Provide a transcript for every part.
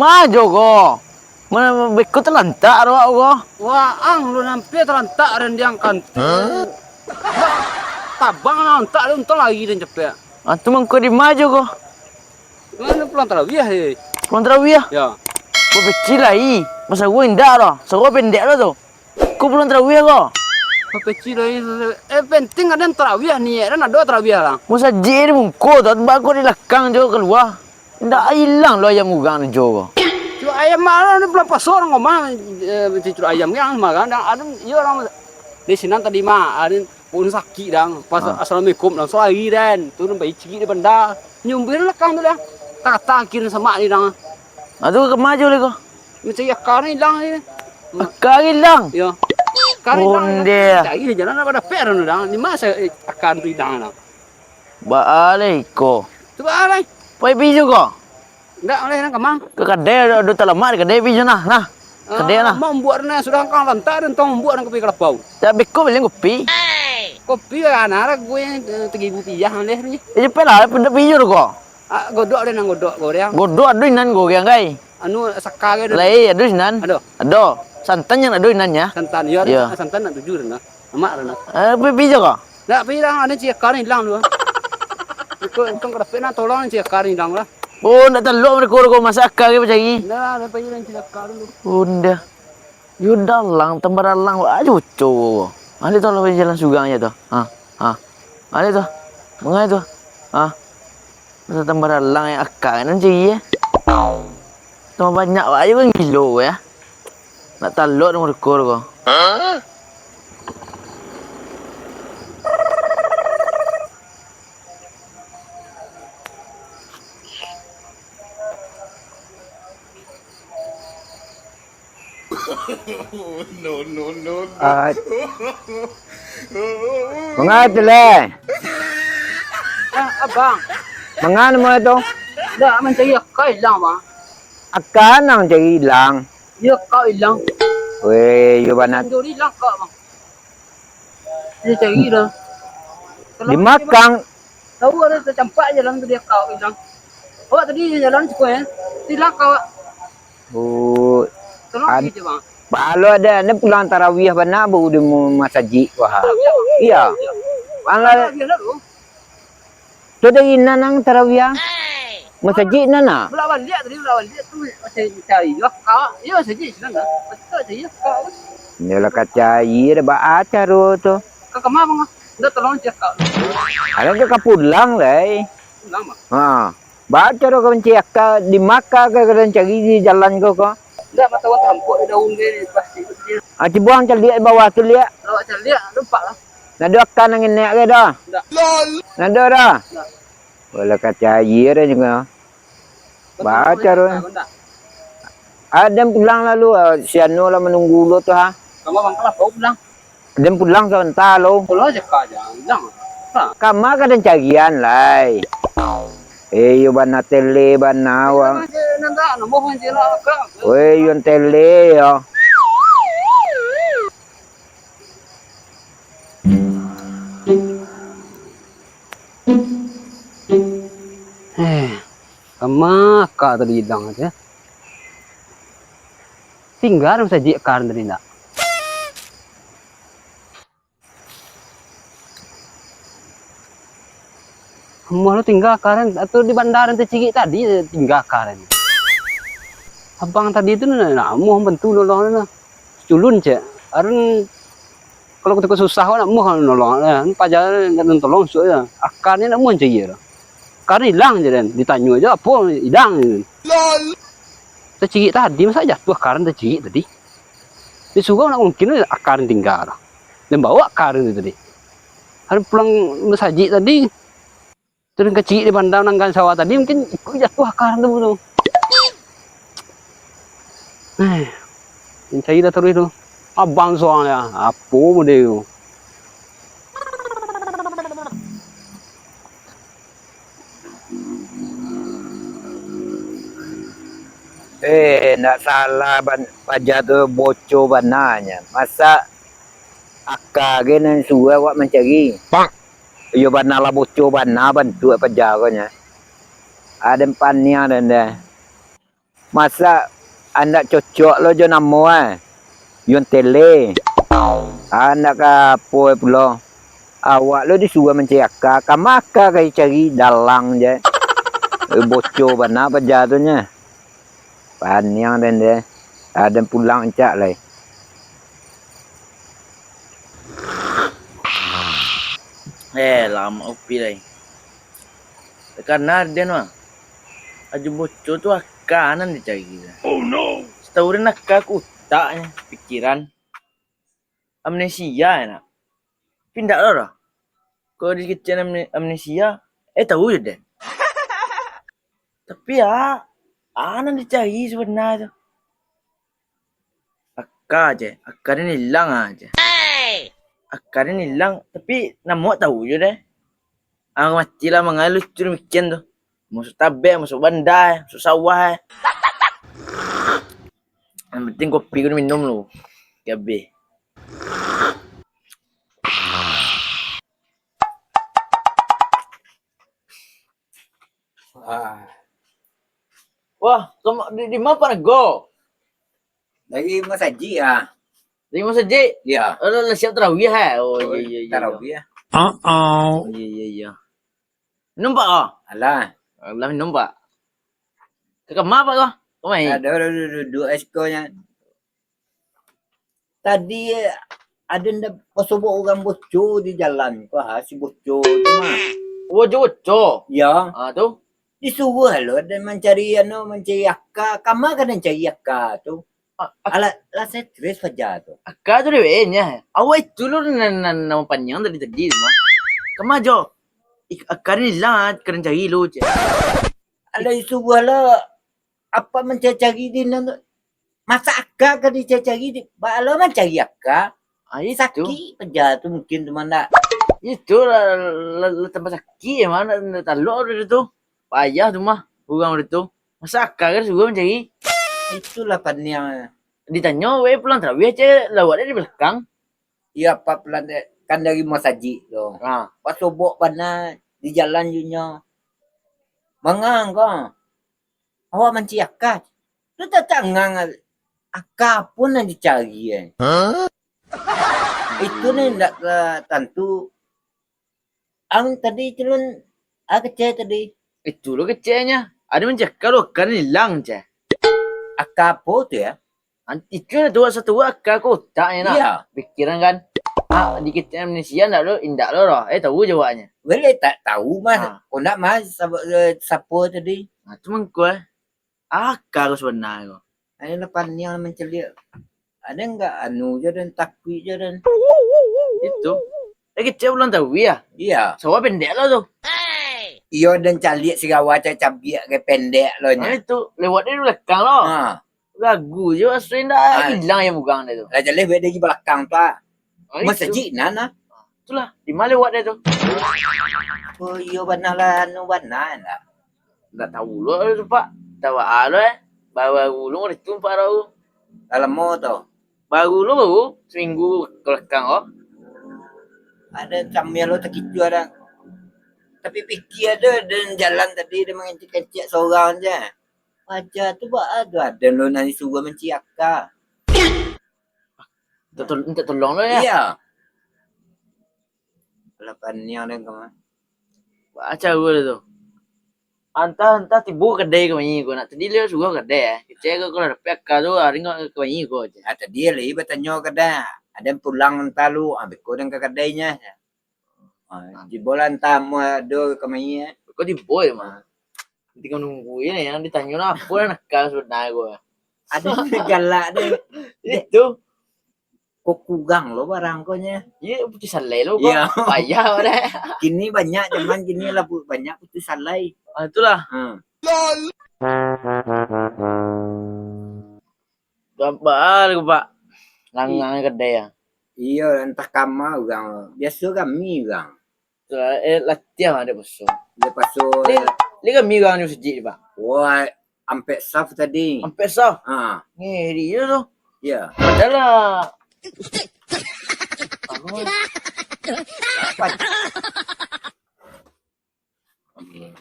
majo ko. Mana beko terlantak ro ko. Wah, ang lu nampi terantak dan diangkan. Tabang nantak lu entar lagi dan cepet. Atu mangko di majo ko. Mana pulang tarawih ya? Pulang tarawih ya? Ya. Ko kecil lagi. Masa gue indah ro. So gue pendek lo tuh. Ko pulang tarawih ko. Kecil lagi. Penting ada tarawih nih. Dan ada tarawih lah. Masa jeri mungko tuh. Bako di lakang jo keluar. Ndak hilang lo ayam ugang jo ko. Cuma ayam mana ni pulang pasar ngomong. Cuma ayam yang makan. Dan ada iya orang di sini tadi mah ada pun sakit dang. Pas assalamualaikum langsung lagi dan turun bayi cigi di benda. Nyumbir lekang tu dah. Tak kira sama ni dang. Atu ke maju le ko. Macam akar ni hilang ni. Akar hilang. Ya. Akar hilang. Onde. Cari jalan apa dah per ni dang. Ni masa akar tu hilang dang. Baalai ko. Tu alai. Pai biju ko. Ndak oleh nang kemang. Ke kedai do talamat kedai biju nah. Nah. Kedai nah. Mau buat ni sudah kang lantar dan tong buat nang kopi kelapau. Tak beko beli kopi. Kopi anak gue 3.000 rupiah leh ni. Ini pela pindah biju ko. Godok dia nang godok goreng. Godok adu inan go yang gai. Anu sakar dia. Lai adu inan. Ado. Santan yang adu inannya. Santan ya. Santan nak 7 dah. Emak dah. Biju ko. Ndak pirang ada cik akar hilang lu. Kau kada pernah tolong cik akar hilang lah. Oh, ndak telok mereka ko masak akar ke macam ni. Ndak ada payah cik akar dulu. Unda. Yudalang tembalang aja cowo. Ali tu lawan jalan sugangnya tu. Ali tu. Mengai tu. Masa tembalang yang akar nanti ya. Tama banyak aja kan kilo ya. Nak talok nomor rekor ko. No. Mengat le. Abang. Mengan mo ito. Ndak mencari akar hilang bang. Akar nang cari hilang. Dia akar hilang. Weh, yo banat. Jori hilang akar bang. Dia cari dah. Dimakan. Tahu ada tercampak jalan tu dia akar hilang. Awak tadi jalan cukup hilang akar. Oh. Tolong je bang. Kalau ada pulang tarawih benar baru dia masajid wah. Iya. Kalau tu dari nang tarawih. Masajid nana. Belawal dia tadi tu macam cari akar. Ya masajid sana. Betul cari akar. Ni lah kacai ada baca ro tu. Kau kemana bang? Dah tolong cek akar. Ada ke pulang lai. Pulang bang. Baca ro kan cek di Makkah ke kadang cari di jalan ko. Dah mata awak tampuk daun dia pasti. Cibuang cari bawah tu lihat. Kalau cari dia lupa lah. Nado akan nangin nek ke dah. Lol. Nado dah. Boleh kacai ada juga. Baca ro. Ada pulang lalu si Anu lah menunggu lo tu Kamu bang kelas kau pulang. Dia pulang sebentar lo. Pulang cek aja hilang. Kamu kadang cagian lai. Yo bana tele bana wang. Nanda nombor pun cira akak. Weh yon tele yo. Kama akak tadi hilang aja. Tinggal saja akar tadi nak. Mau tinggal karen atau di bandaran Cigi tadi tinggal karen. Abang tadi itu nak mau bantu nolong na. Culun cek. Arun kalau ketika susah nak mau nolong lah. Pajar nak tolong suya. Akarnya nak mau cegi lah. Karena hilang je dan ditanya aja apa hilang. Lol. Cigi tadi masa jatuh karen Cigi tadi. Disuruh nak mungkin akar tinggal. Dan bawa akar itu tadi. Harus pulang masjid tadi. Turun kecil di bandar nanggan sawah tadi mungkin ikut jatuh akar tu. Cari dah terus tu. Abang soalnya apa model tu. Nak salah pajak tu bocor bananya. Masa akar gini suai awak mencari. Yo bana la bocor bana bantu pajak ko nya. Ada pannya dan dah. Masa anak cocok lo jo namo Yon tele. Anak apa pula. Awak lo disuruh mencari akak. Kamaka kaya cari dalang je. Bocor bana paja tu nya. Panyang dan dia. Ada pulang encak lah. Lama upi lah. Karena dia mah. Aju bocor tu akanan dicari kita. Oh no. Setahu dia nak kutaknya pikiran. Amnesia nak. Pindah lah. Kalau di kecil amnesia, tahu je deh. Tapi ya, anan dicari sebenarnya. Akka aja, akka ini hilang aja. Akka ini hilang, tapi nama tahu je deh. Aku mati lah mengalus curi mikian tuh. Masuk tabek, masuk bandai, masuk sawah. Yang penting kopi ku minum lu. Gabe. Wah, kamu di mana go? Lagi masaji ah. Lagi mau saja? Ya. Oh, siap tarawih ha. Oh, iya. Tarawih. Oh, iya. Minum pak oh? Alah. Alah minum pak. Ke kamar pak kau? Kau main? Ada dua eskonya. Tadi ada ndak pasobo orang bocor di jalan. Wah, si bocor tu mah. Oh, joco. Ya, Tu? disuruh lo dan mencari akak. Kamu kan mencari akak tu. Alah, saya stres saja tu. Akka tu dewenya. Awak itu lu nama panjang tadi semua. Kamu jo. Akka ni lah kena cari lu je. Alah, disuruh lo apa mencari di nana. Masa akak kan dicari di. Lo mencari akak. Itu. Sakit saja tu mungkin tu mana. Itu lah tempat sakit mana taluk itu. Payah tu mah. Orang itu. Masa akka kan juga mencari. Itulah panjang. Ditanya, weh pulang terawih aja, lawatnya di belakang. Ya, apa pelan kan dari masaji tu. Ah, Pas sobok pana di jalan junya. Mangang kau. Awak menci akak. Tu tak tangang akak pun yang dicari. Itu ni ndak ke tentu. Ang tadi celun kecil tadi. itu lo kecilnya. Ada mencakar lo kan hilang je. Akak apa tu ya? Itu lah tua satu akak kotaknya nak. Iya. Pikiran kan. Di kecil Malaysia ndak lo indak lo roh. Tahu jawabnya. Boleh tak tahu mas. Ah. Kau nak mas siapa tadi? Cuma kau akak lo sebenarnya. Ada lepas yang mencelik. Ada enggak anu je dan takwi je dan. Itu. Kecil belum tahu ya. Iya. Sawah pendek lo tu. Iyo dan calik sigawa cabiak ke pendek lo nya. Itu lewat di belakang lo. Ha. Ragu je asli ndak hilang yang bukan dia tu. Lah calik beda di belakang tu. Itu. Masjid nana. Itulah di mana lewat dia tu. Oh iyo benar lah anu benar lah. Tak tahu lo tu pak. Tahu lo baru lo itu pak lo. Dalam mo tu. Baru lo seminggu ke belakang oh. Ada camnya lo terkicu ada. Tapi fikir ada dan jalan tadi dia mengencik-kencik seorang je. Wajah tu buat ada lo nanti suruh menci akak. Minta tolong lo ya. Iya. Lapannya ada kemana? Baca gue tu. Entah tibu kedai ke mana nak. Tadi dia suruh kedai. Kecil kalau dapat akak tu hari kau ke mana kau je. Tadi lagi bertanya kedai. Ada yang pulang entah lu ambil kau dengan kedainya. Di bola entah mau ada ke mana. Kau tibu ya mah. Nanti kau nunggu ini yang ditanya lah apa nak kau sebenarnya gue. Ada yang galak deh. Itu. Kok kurang lo barang kau nya. Iya putih salai lo kok. Iya. Payah dah. Kini banyak zaman kini lah banyak putih salai. Itulah. Gambar aku pak. Langang kedai ya. Iya entah kama orang. Biasa kami orang. Latihan ada besok. Lepas tu Ni kami orang ni sejik pak. wah sampai saf tadi. Sampai sah. Ha, Ngeri je tu. ya. Padahal Dapat.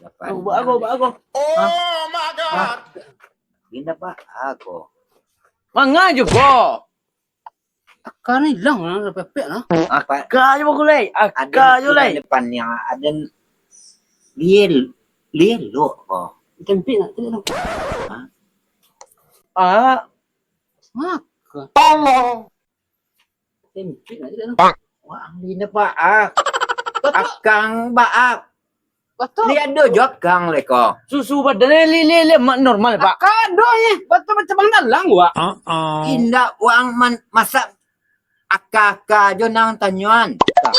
Dapat. aku. Oh my God! Ini dapat Pak aku. Mangan juga. Akar ni hilang lah, dah pepek lah. Akak je aku lay. Ada Akak je lay. depan yang ada lielo kok. Tempik nak tadi tu. Ah, Maka. Tempik nak tadi tu. Wah, ini Pak Akang Pak. Betul. Lihat do jokang le kok. susu badan le normal pak. Akar doh ya. Betul macam bang dalang wa. Indak wang masak akak jo nang tanyuan.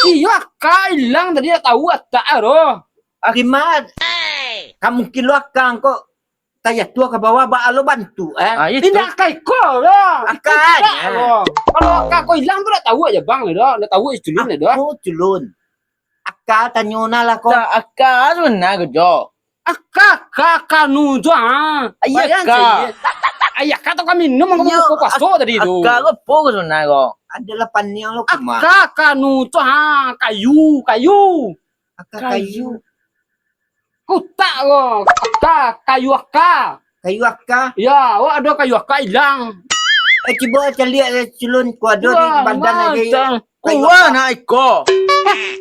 Iya akar hilang tadi tak tahu tak roh. Akimat. Kamu kilo akang kok tayat tua ke bawah ba lo bantu Ah, itu. Tidak kai ko lah. Akaknya. Kalau akak ko hilang tu dah tahu aja bang le dah. Dah tahu istulun le dah. Aku culun. Akak tanyuna lah kok. Akak tu nak kerja. Kakak nu tu ah. Ayah kak. Ayah kata kami minum kamu Yo, kau pasto tadi tu. Akak kau pokok tu nak kau. Adalah paniang lo kemana? Kakak nu tu ah kayu. Akak kayu. Kau tak lo. Kakak kayu akak. Kayu akak. Ya, wah ada kayu akak hilang. Cuba saya lihat culun ku ada di badan lagi. Kuah nak ikut.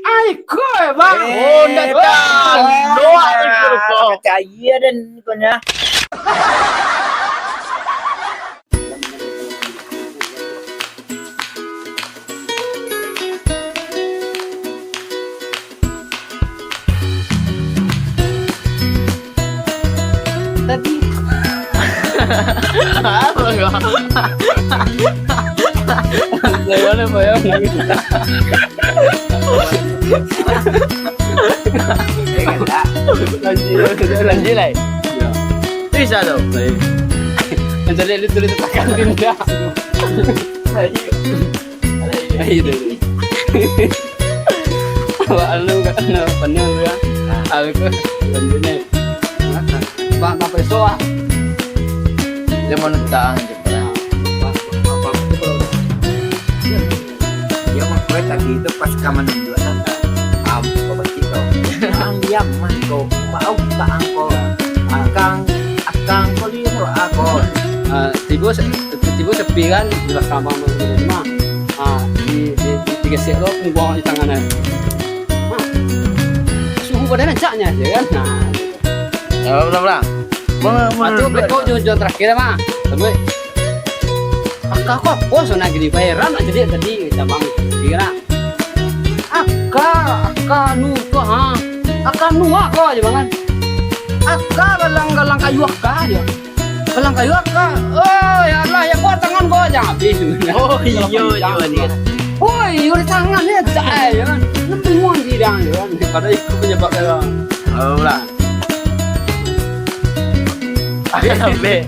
Ai kau bang. Oh, nak dah. Doa ikut kau. Percaya dan punya. Tadi Apa kau? saya boleh bayar lagi. Lanjut lagi. Ya. Bisa tu. Jadi lu tulis tekan tindak. Ayo deh. Awak lu kan penuh lu ya. Aku lanjutnya. Bang apa soa? Dia mau nutang je. Dia mah kue tadi itu pas kamu nunjuk nanda. Kau berarti kau. Ang diam man kau. Mau tak angko. Akang kau lihat aku. Tiba sepi kan di belakang bang rumah. Di gesek lo buang di tangannya. Suhu badan ajaknya aja kan. Nah, Belah. Atu beko jujur terakhir mah. Tapi Akak kok so nak gini bayaran aja dia tadi cabang kira. Akak nu tu ha. Akak nu kok aja bangan. Akak galang kayu akak dia. Galang kayu akak. Oh ya Allah ya kuat tangan kau aja habis. Oh iya ni. Oi, udah tangan dia tak ya kan. Lebih muan dia kan. Pada ikut penyebab dia. Belah. Habis.